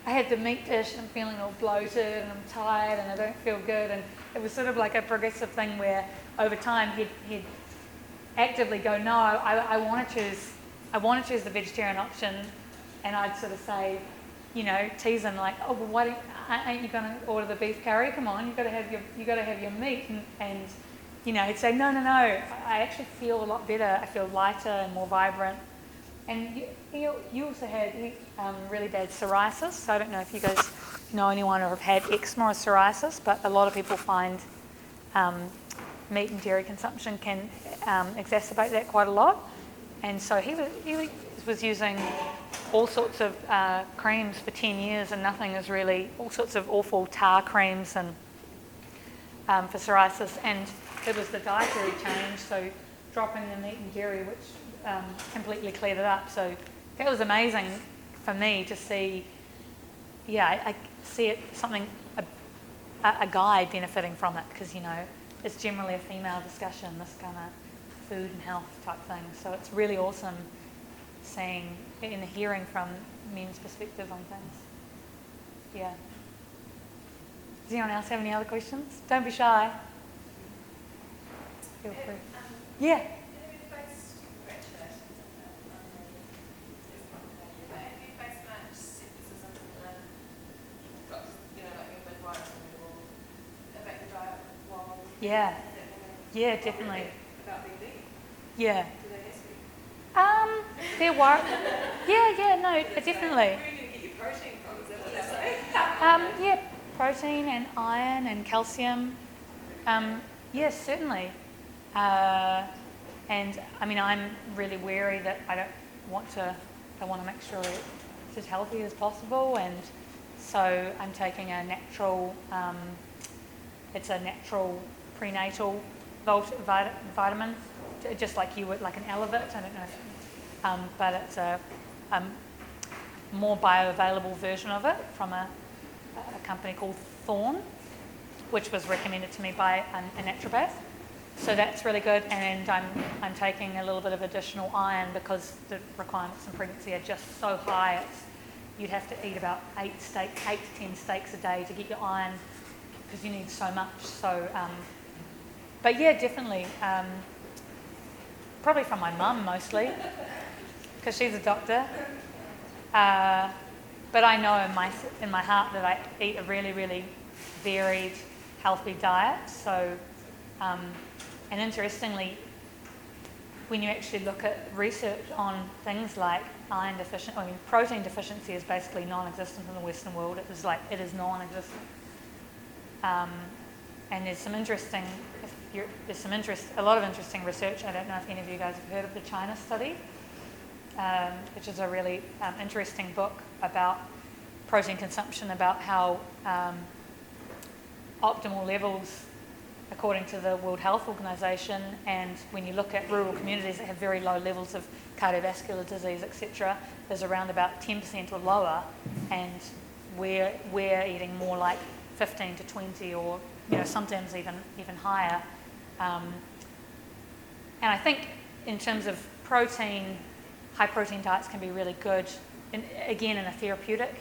I had the meat dish and I'm feeling all bloated and I'm tired and I don't feel good. And it was sort of like a progressive thing where over time he'd actively go, no, I want to choose the vegetarian option. And I'd sort of say, tease him like, oh, well, why aren't you going to order the beef curry? Come on, you got to have your meat. And he'd say, no, I actually feel a lot better. I feel lighter and more vibrant. And you also had really bad psoriasis. So I don't know if you guys know anyone or have had eczema or psoriasis, but a lot of people find meat and dairy consumption can exacerbate that quite a lot. And so he was using all sorts of creams for 10 years and nothing is really, all sorts of awful tar creams and for psoriasis. And it was the dietary change, so dropping the meat and dairy, which completely cleared it up. So that was amazing for me to see. I see it something a guy benefiting from it because it's generally a female discussion, this kind of food and health type thing. So it's really awesome seeing and hearing from men's perspective on things. Yeah. Does anyone else have any other questions? Don't be shy. Feel free. Yeah. Yeah, definitely. Yeah. There were. No, definitely. Yeah, protein and iron and calcium. Yes, certainly. And I mean, I'm really wary that I want to make sure it's as healthy as possible, and so I'm taking a natural. It's a natural prenatal vitamin, just like you would, like an Elevate. I don't know if, but it's a more bioavailable version of it from a company called Thorn, which was recommended to me by a naturopath. So that's really good, and I'm taking a little bit of additional iron because the requirements in pregnancy are just so high. You'd have to eat about 8 to 10 steaks a day to get your iron because you need so much. So, but yeah, definitely. Probably from my mum mostly because she's a doctor. But I know in my heart that I eat a really, really varied, healthy diet. So, and interestingly, when you actually look at research on things like protein deficiency is basically non-existent in the Western world. It is non-existent. And there's a lot of interesting research. I don't know if any of you guys have heard of the China study, which is a really interesting book about protein consumption, about how optimal levels, according to the World Health Organization, and when you look at rural communities that have very low levels of cardiovascular disease, etc., is around about 10% or lower, and we're eating more like 15 to 20, or sometimes even higher. And I think in terms of protein, high protein diets can be really good, again in a therapeutic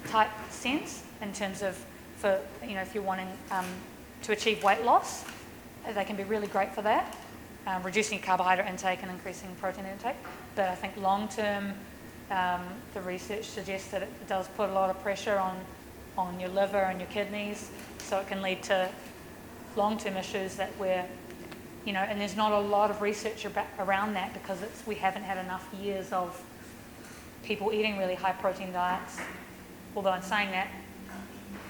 type sense, in terms of if you're wanting to achieve weight loss, they can be really great for that, reducing carbohydrate intake and increasing protein intake. But I think long term, the research suggests that it does put a lot of pressure on your liver and your kidneys, so it can lead to long-term issues that and there's not a lot of research around that because we haven't had enough years of people eating really high protein diets. Although in saying that,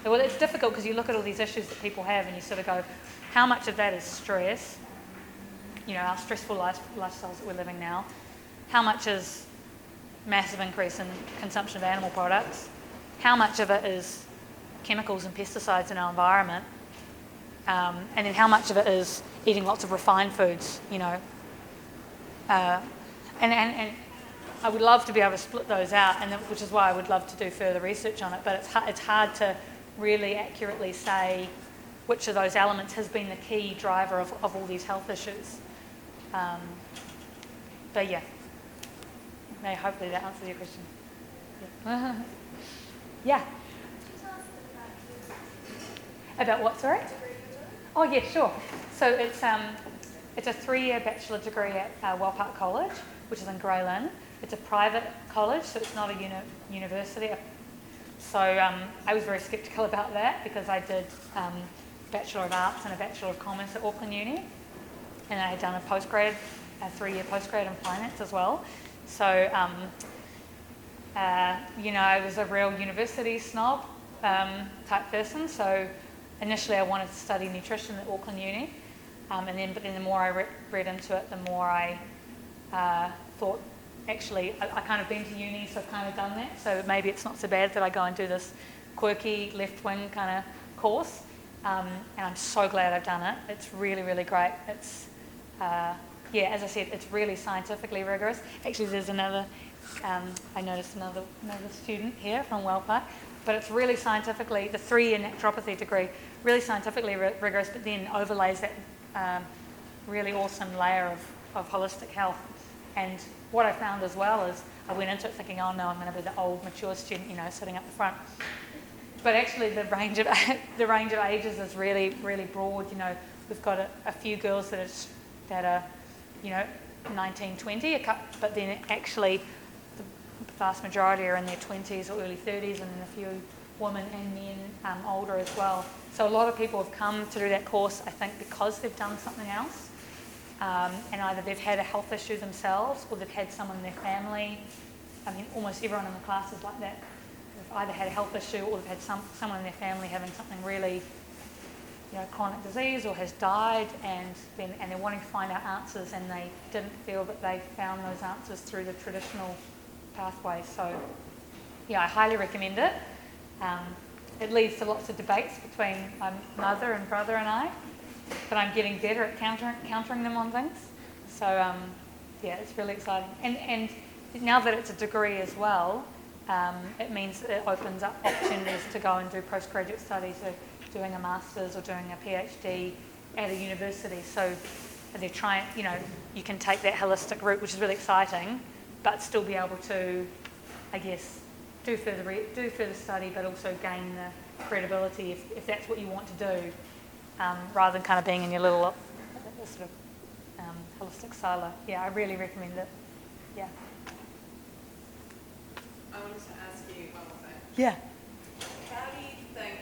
well, it's difficult because you look at all these issues that people have and you sort of go, how much of that is stress, our stressful lifestyles that we're living now, how much is massive increase in consumption of animal products, how much of it is chemicals and pesticides in our environment, and then how much of it is eating lots of refined foods, and I would love to be able to split those out, which is why I would love to do further research on it, but it's hard to really accurately say which of those elements has been the key driver of all these health issues. But yeah, hopefully that answers your question. Yeah. Yeah. About what, sorry? Oh, yeah, sure. So it's a 3-year bachelor degree at Wellpark College, which is in Greylin. It's a private college, so it's not a university. So I was very sceptical about that because I did Bachelor of Arts and a Bachelor of Commerce at Auckland Uni, and I had done a 3-year postgrad in finance as well. So, I was a real university snob type person. So initially I wanted to study nutrition at Auckland Uni, but then the more I read into it, the more I thought, actually, I kind of been to uni, so I've kind of done that. So maybe it's not so bad that I go and do this quirky left-wing kind of course. And I'm so glad I've done it. It's really, really great. It's, as I said, it's really scientifically rigorous. Actually, there's another, I noticed another student here from Wellpark, but it's really scientifically, the 3-year naturopathy degree, really scientifically rigorous, but then overlays that really awesome layer of holistic health. And what I found as well is I went into it thinking, oh no, I'm going to be the old mature student, sitting up the front. But actually the range of ages is really, really broad. We've got a few girls that are 19, 20, but then actually the vast majority are in their 20s or early 30s, and then a few women and men older as well. So a lot of people have come to do that course, I think, because they've done something else. And either they've had a health issue themselves or they've had someone in their family. I mean, almost everyone in the class is like that. They've either had a health issue or they've had someone in their family having something really, chronic disease or has died, and they're wanting to find out answers, and they didn't feel that they found those answers through the traditional pathway. So, yeah, I highly recommend it. It leads to lots of debates between my mother and brother and I, but I'm getting better at countering them on things. So, it's really exciting. And now that it's a degree as well, it means it opens up opportunities to go and do postgraduate studies, so doing a master's or doing a PhD at a university. So they're trying, you can take that holistic route, which is really exciting, but still be able to, I guess, do further study, but also gain the credibility if that's what you want to do. Rather than kind of being in your little sort of holistic silo. Yeah, I really recommend it. Yeah. I wanted to ask you one more thing. Yeah. How do you think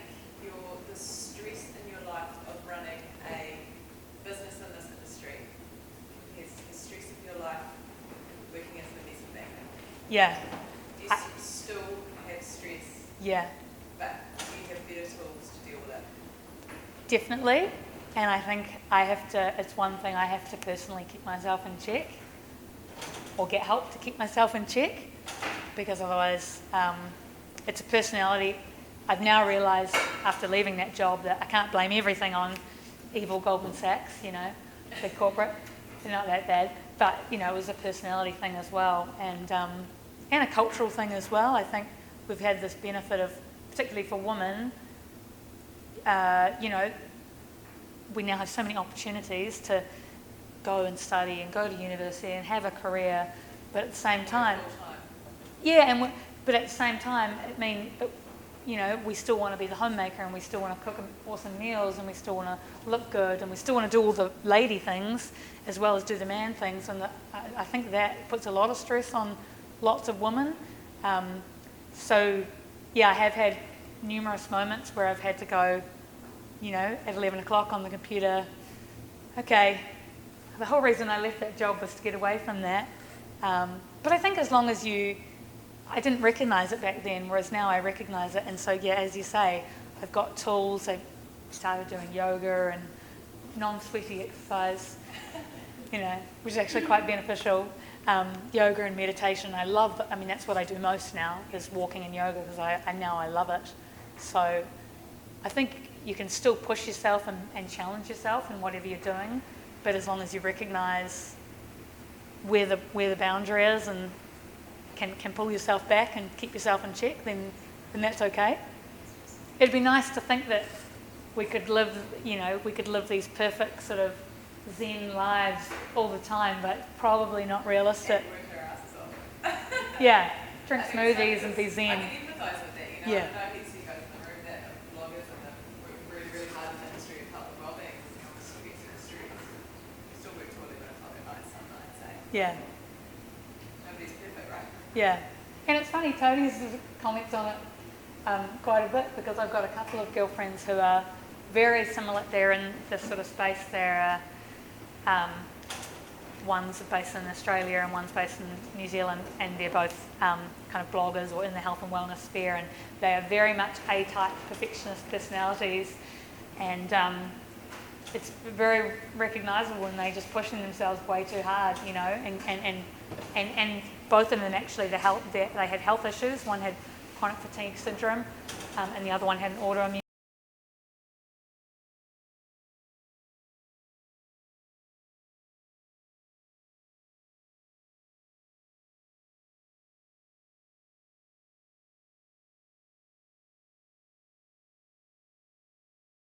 the stress in your life of running a business in this industry compares to the stress of your life working as an investment banker? Yeah. Do you still have stress? Yeah. But do you have better tools to deal with it? Definitely, and I think it's one thing I have to personally keep myself in check, or get help to keep myself in check, because otherwise it's a personality. I've now realised after leaving that job that I can't blame everything on evil Goldman Sachs, big corporate. They're not that bad, but it was a personality thing as well, and a cultural thing as well. I think we've had this benefit of, particularly for women, we now have so many opportunities to go and study and go to university and have a career, but at the same time, but at the same time, we still want to be the homemaker, and we still want to cook awesome meals, and we still want to look good, and we still want to do all the lady things as well as do the man things, and I think that puts a lot of stress on lots of women. So, I have had numerous moments where I've had to go, at 11 o'clock on the computer. Okay, the whole reason I left that job was to get away from that. But I think as long as I didn't recognise it back then, whereas now I recognise it. And so, as you say, I've got tools. I started doing yoga and non-sweaty exercise, which is actually quite beneficial. Yoga and meditation, I love. That's what I do most now, is walking and yoga, because I love it. So I think you can still push yourself and challenge yourself in whatever you're doing, but as long as you recognise where the boundary is and can pull yourself back and keep yourself in check, then that's okay. It'd be nice to think that we could live these perfect sort of Zen lives all the time, but probably not realistic. And work our asses off. Yeah, drink smoothies and be Zen. I can empathise with that, You know, Yeah. I know he's you guys in the room that are bloggers and that work really, really hard in the industry of health and wellbeing. You know, we still get to the streets. We still work toward it, but it's not that nice some nights, eh? Yeah. Nobody's perfect, right? Yeah. And it's funny, Tony's comments on it quite a bit, because I've got a couple of girlfriends who are very similar. They're in this sort of space. They're one's based in Australia and one's based in New Zealand, and they're both kind of bloggers or in the health and wellness sphere, and they are very much A-type perfectionist personalities, and it's very recognisable when they just pushing themselves way too hard, you know, and both of them actually they had health issues. One had chronic fatigue syndrome, and the other one had an autoimmune